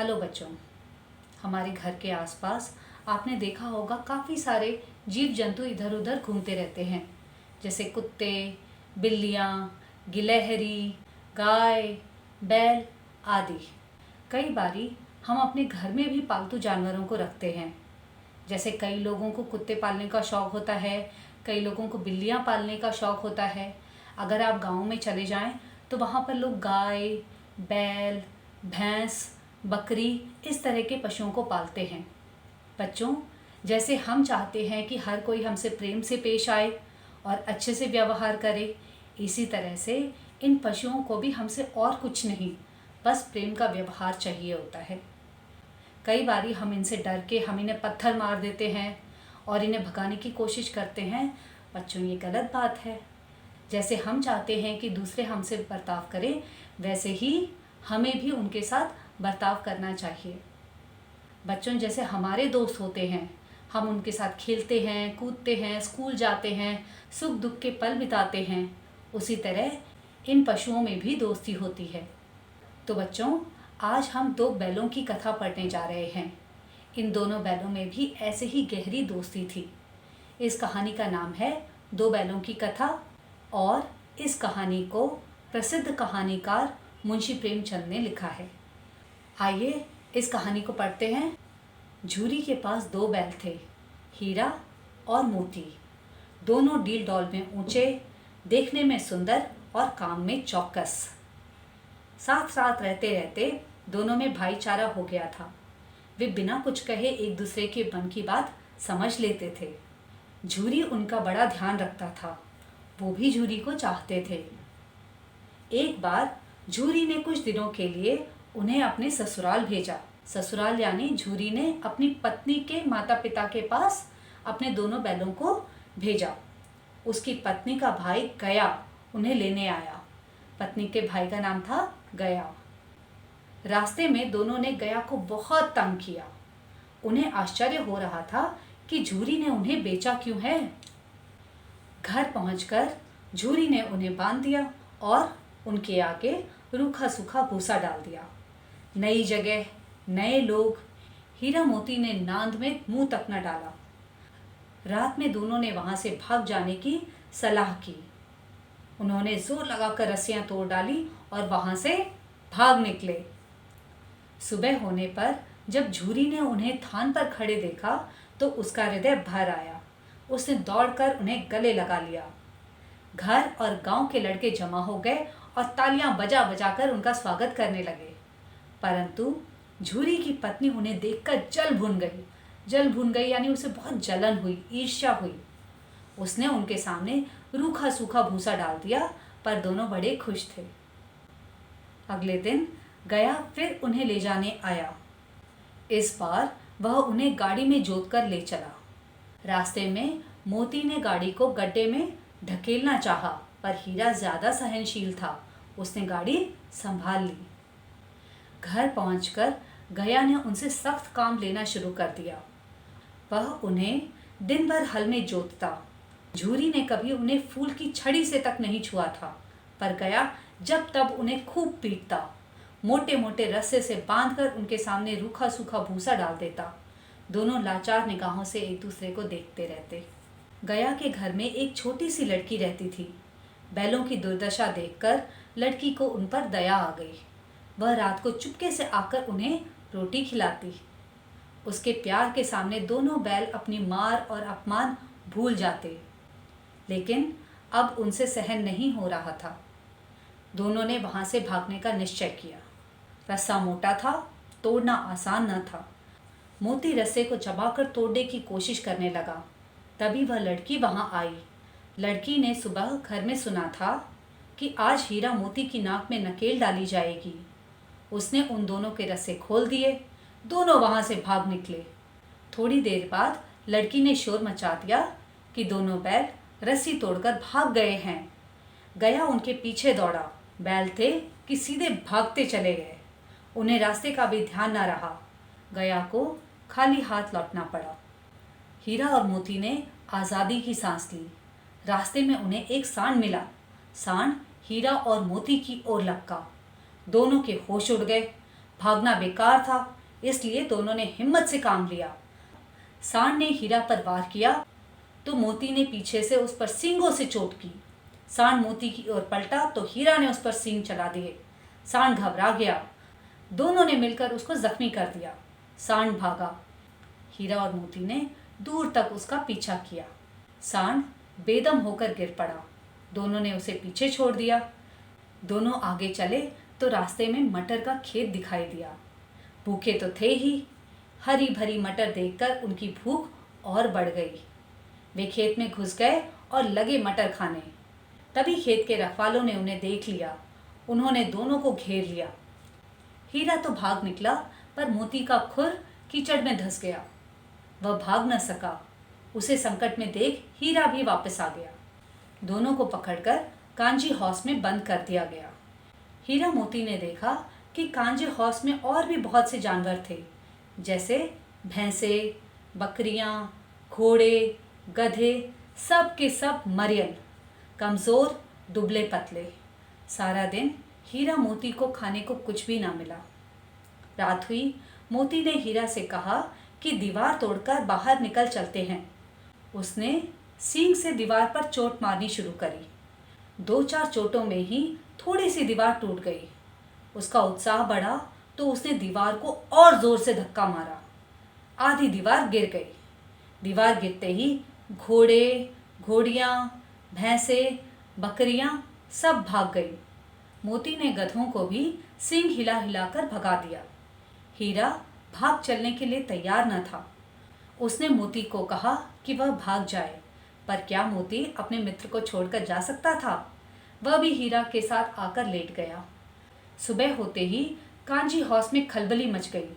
Hello बच्चों। हमारे घर के आसपास आपने देखा होगा काफ़ी सारे जीव जंतु इधर उधर घूमते रहते हैं, जैसे कुत्ते, बिल्लियाँ, गिलहरी, गाय, बैल आदि। कई बारी हम अपने घर में भी पालतू जानवरों को रखते हैं। जैसे कई लोगों को कुत्ते पालने का शौक़ होता है, कई लोगों को बिल्लियाँ पालने का शौक़ होता है। अगर आप गाँव में चले जाएं तो वहाँ पर लोग गाय, बैल, भैंस, बकरी इस तरह के पशुओं को पालते हैं। बच्चों, जैसे हम चाहते हैं कि हर कोई हमसे प्रेम से पेश आए और अच्छे से व्यवहार करे, इसी तरह से इन पशुओं को भी हमसे और कुछ नहीं, बस प्रेम का व्यवहार चाहिए होता है। कई बारी हम इनसे डर के हम इन्हें पत्थर मार देते हैं और इन्हें भगाने की कोशिश करते हैं। बच्चों, ये गलत बात है। जैसे हम चाहते हैं कि दूसरे हमसे बर्ताव करें, वैसे ही हमें भी उनके साथ बर्ताव करना चाहिए। बच्चों, जैसे हमारे दोस्त होते हैं, हम उनके साथ खेलते हैं, कूदते हैं, स्कूल जाते हैं, सुख दुख के पल बिताते हैं, उसी तरह इन पशुओं में भी दोस्ती होती है। तो बच्चों, आज हम दो बैलों की कथा पढ़ने जा रहे हैं। इन दोनों बैलों में भी ऐसे ही गहरी दोस्ती थी। इस कहानी का नाम है दो बैलों की कथा और इस कहानी को प्रसिद्ध कहानीकार मुंशी प्रेमचंद ने लिखा है। आइए इस कहानी को पढ़ते हैं। झूरी के पास दो बैल थे, हीरा और मोती। दोनों डील डौल में ऊंचे, देखने में सुंदर और काम में चौकस। साथ साथ रहते रहते दोनों में भाईचारा हो गया था। वे बिना कुछ कहे एक दूसरे के मन की बात समझ लेते थे। झूरी उनका बड़ा ध्यान रखता था, वो भी झूरी को चाहते थे। एक बार झूरी ने कुछ दिनों के लिए उन्हें अपने ससुराल भेजा। ससुराल यानी झूरी ने अपनी पत्नी के माता पिता के पास अपने दोनों बैलों को भेजा। उसकी पत्नी का भाई गया उन्हें लेने आया। पत्नी के भाई का नाम था गया। रास्ते में दोनों ने गया को बहुत तंग किया। उन्हें आश्चर्य हो रहा था कि झूरी ने उन्हें बेचा क्यों है। घर पहुंचकर झूरी ने उन्हें बांध दिया और उनके आगे रूखा सूखा भूसा डाल दिया। नई जगह, नए लोग, हीरा मोती ने नांद में मुंह तक न डाला। रात में दोनों ने वहां से भाग जाने की सलाह की। उन्होंने जोर लगाकर रस्सियां तोड़ डाली और वहां से भाग निकले। सुबह होने पर जब झूरी ने उन्हें थान पर खड़े देखा तो उसका हृदय भर आया। उसने दौड़कर उन्हें गले लगा लिया। घर और गांव के लड़के जमा हो गए और तालियां बजा बजाकर उनका स्वागत करने लगे। परंतु झूरी की पत्नी उन्हें देखकर जल भून गई यानी उसे बहुत जलन हुई, ईर्ष्या हुई। उसने उनके सामने रूखा सूखा भूसा डाल दिया, पर दोनों बड़े खुश थे। अगले दिन गया फिर उन्हें ले जाने आया। इस बार वह उन्हें गाड़ी में जोत कर ले चला। रास्ते में मोती ने गाड़ी को गड्ढे में ढकेलना चाहा, पर हीरा ज्यादा सहनशील था। उसने गाड़ी संभाल ली। घर पहुंचकर गया ने उनसे सख्त काम लेना शुरू कर दिया। वह उन्हें दिन भर हल में जोतता। झूरी ने कभी उन्हें फूल की छड़ी से तक नहीं छुआ था, पर गया जब तब उन्हें खूब पीटता। मोटे मोटे रस्से से बांधकर उनके सामने रूखा सूखा भूसा डाल देता। दोनों लाचार निगाहों से एक दूसरे को देखते रहते। गया के घर में एक छोटी सी लड़की रहती थी। बैलों की दुर्दशा देखकर लड़की को उन पर दया आ गई। वह रात को चुपके से आकर उन्हें रोटी खिलाती। उसके प्यार के सामने दोनों बैल अपनी मार और अपमान भूल जाते। लेकिन अब उनसे सहन नहीं हो रहा था। दोनों ने वहां से भागने का निश्चय किया। रस्सा मोटा था, तोड़ना आसान न था। मोती रस्से को चबाकर तोड़ने की कोशिश करने लगा। तभी वह लड़की वहां आई। लड़की ने सुबह घर में सुना था कि आज हीरा मोती की नाक में नकेल डाली जाएगी। उसने उन दोनों के रस्से खोल दिए। दोनों वहां से भाग निकले। थोड़ी देर बाद लड़की ने शोर मचा दिया कि दोनों बैल रस्सी तोड़कर भाग गए हैं। गया उनके पीछे दौड़ा। बैल थे कि सीधे भागते चले गए। उन्हें रास्ते का भी ध्यान न रहा। गया को खाली हाथ लौटना पड़ा। हीरा और मोती ने आज़ादी की सांस ली। रास्ते में उन्हें एक सांड मिला। सांड हीरा और मोती की ओर लपका। दोनों के होश उड़ गए। भागना बेकार था, इसलिए दोनों ने हिम्मत से काम लिया। सांड ने हीरा पर वार किया तो मोती ने पीछे से उस पर सींगों से चोट की। सांड मोती की ओर पलटा तो हीरा ने उस पर सींग चला दिए। सांड घबरा गया। दोनों ने मिलकर उसको जख्मी कर दिया। सांड भागा। हीरा और मोती ने दूर तक उसका पीछा किया। सांड बेदम होकर गिर पड़ा। दोनों ने उसे पीछे छोड़ दिया। दोनों आगे चले तो रास्ते में मटर का खेत दिखाई दिया। भूखे तो थे ही, हरी भरी मटर देखकर उनकी भूख और बढ़ गई। वे खेत में घुस गए और लगे मटर खाने। तभी खेत के रखवालों ने उन्हें देख लिया। उन्होंने दोनों को घेर लिया। हीरा तो भाग निकला, पर मोती का खुर कीचड़ में धंस गया। वह भाग न सका। उसे संकट में देख हीरा भी वापस आ गया। दोनों को पकड़कर कांजी हौस में बंद कर दिया गया। हीरा मोती ने देखा कि कांजी हौस में और भी बहुत से जानवर थे, जैसे भैंसे, बकरियां, घोड़े, गधे, सब के सब मरियल, कमजोर, दुबले पतले। सारा दिन हीरा मोती को खाने को कुछ भी ना मिला। रात हुई। मोती ने हीरा से कहा कि दीवार तोड़कर बाहर निकल चलते हैं। उसने सींग से दीवार पर चोट मारनी शुरू करी। 2-4 चोटों में ही थोड़ी सी दीवार टूट गई। उसका उत्साह बढ़ा तो उसने दीवार को और जोर से धक्का मारा। आधी दीवार गिर गई। दीवार गिरते ही घोड़े, घोड़ियां, भैंसे, बकरियां सब भाग गई। मोती ने गधों को भी सींग हिला हिलाकर भगा दिया। हीरा भाग चलने के लिए तैयार न था। उसने मोती को कहा कि वह भाग जाए, पर क्या मोती अपने मित्र को छोड़कर जा सकता था? वह भी हीरा के साथ आकर लेट गया। सुबह होते ही कांजी हौस में खलबली मच गई।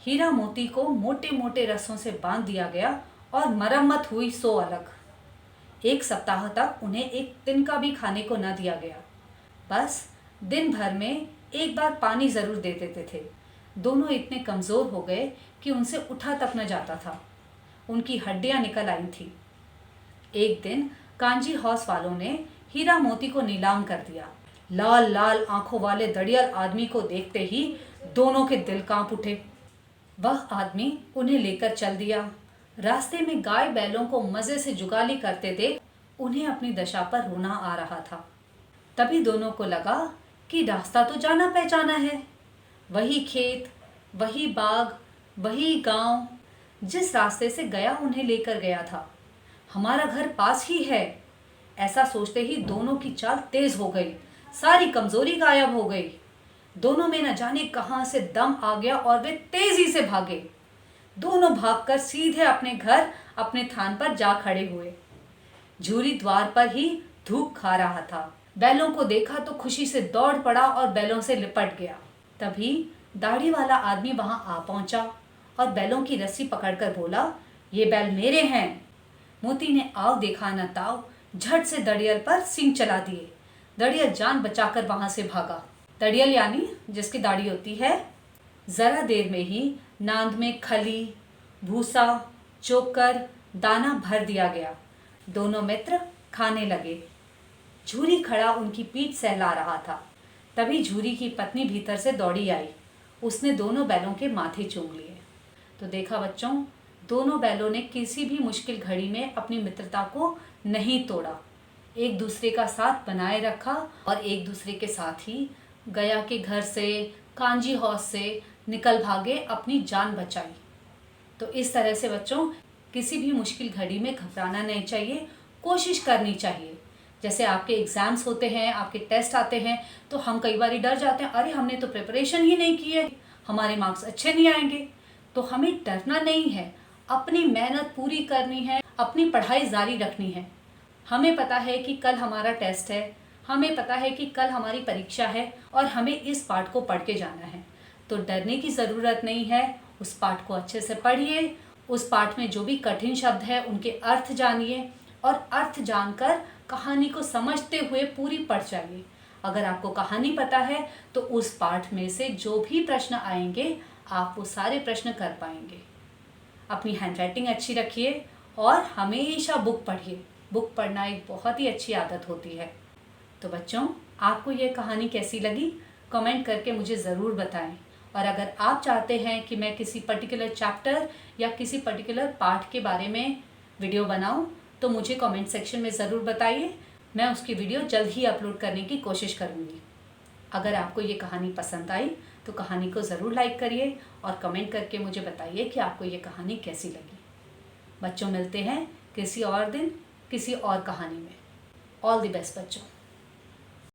हीरा मोती को मोटे मोटे रस्सों से बांध दिया गया और मरम्मत हुई सो अलग। 1 सप्ताह तक उन्हें एक तिनका भी खाने को न दिया गया। बस दिन भर में एक बार पानी जरूर दे देते थे। दोनों इतने कमजोर हो गए कि उनसे उठा तक न जाता था। उनकी हड्डियां निकल आई थी। एक दिन कांजी हौस वालों ने हीरा मोती को नीलाम कर दिया। लाल लाल आंखों वाले दड़ियल आदमी को देखते ही दोनों के दिल कांप उठे। वह आदमी उन्हें लेकर चल दिया। रास्ते में गाय बैलों को मजे से जुगाली करते देख उन्हें अपनी दशा पर रोना आ रहा था। तभी दोनों को लगा कि रास्ता तो जाना पहचाना है। वही खेत, वही बाग, वही गांव, जिस रास्ते से गया उन्हें लेकर गया था। हमारा घर पास ही है। ऐसा सोचते ही दोनों की चाल तेज हो गई। सारी कमजोरी गायब हो गई। दोनों में न जाने कहां से दम आ गया और वे तेजी से भागे। दोनों भागकर सीधे अपने घर, अपने थान पर जा खड़े हुए। झूरी द्वार पर ही धूप खा रहा था। बैलों को देखा तो खुशी से दौड़ पड़ा और बैलों से लिपट गया। तभी दाढ़ी वाला आदमी वहां आ पहुंचा और बैलों की रस्सी पकड़कर बोला, ये बैल मेरे हैं। मोती ने आव देखा न ताव झट से दड़ियल पर सींग चला दिए। दड़ियल जान बचाकर वहां से भागा। दड़ियल यानी जिसकी दाढ़ी होती है। जरा देर में ही नांद में खली, भूसा, चोकर, दाना भर दिया गया। दोनों मित्र खाने लगे। झूरी खड़ा उनकी पीठ सहला रहा था। तभी झूरी की पत्नी भीतर से दौड़ी आई। उसने दोनों बैलों के माथे चूम लिए। तो देखा बच्चों, दोनों बैलों ने किसी भी मुश्किल घड़ी में अपनी मित्रता को नहीं तोड़ा। एक दूसरे का साथ बनाए रखा और एक दूसरे के साथ ही गया के घर से, कांजी हौस से निकल भागे, अपनी जान बचाई। तो इस तरह से बच्चों, किसी भी मुश्किल घड़ी में घबराना नहीं चाहिए, कोशिश करनी चाहिए। जैसे आपके एग्जाम्स होते हैं, आपके टेस्ट आते हैं, तो हम कई बार डर जाते हैं, अरे हमने तो प्रिपरेशन ही नहीं की है, हमारे मार्क्स अच्छे नहीं आएंगे। तो हमें डरना नहीं है, अपनी मेहनत पूरी करनी है, अपनी पढ़ाई जारी रखनी है। हमें पता है कि कल हमारा टेस्ट है, हमें पता है कि कल हमारी परीक्षा है और हमें इस पाठ को पढ़ के जाना है। तो डरने की ज़रूरत नहीं है। उस पाठ को अच्छे से पढ़िए। उस पाठ में जो भी कठिन शब्द है उनके अर्थ जानिए और अर्थ जानकर कहानी को समझते हुए पूरी पढ़ जाइए। अगर आपको कहानी पता है तो उस पाठ में से जो भी प्रश्न आएंगे आप वो सारे प्रश्न कर पाएंगे। अपनी हैंडराइटिंग अच्छी रखिए और हमेशा बुक पढ़िए। बुक पढ़ना एक बहुत ही अच्छी आदत होती है। तो बच्चों, आपको ये कहानी कैसी लगी कमेंट करके मुझे ज़रूर बताएं और अगर आप चाहते हैं कि मैं किसी पर्टिकुलर चैप्टर या किसी पर्टिकुलर पार्ट के बारे में वीडियो बनाऊं, तो मुझे कमेंट सेक्शन में ज़रूर बताइए। मैं उसकी वीडियो जल्द ही अपलोड करने की कोशिश करूँगी। अगर आपको ये कहानी पसंद आई तो कहानी को ज़रूर लाइक करिए और कमेंट करके मुझे बताइए कि आपको ये कहानी कैसी लगी। बच्चों, मिलते हैं किसी और दिन किसी और कहानी में। ऑल द बेस्ट बच्चों।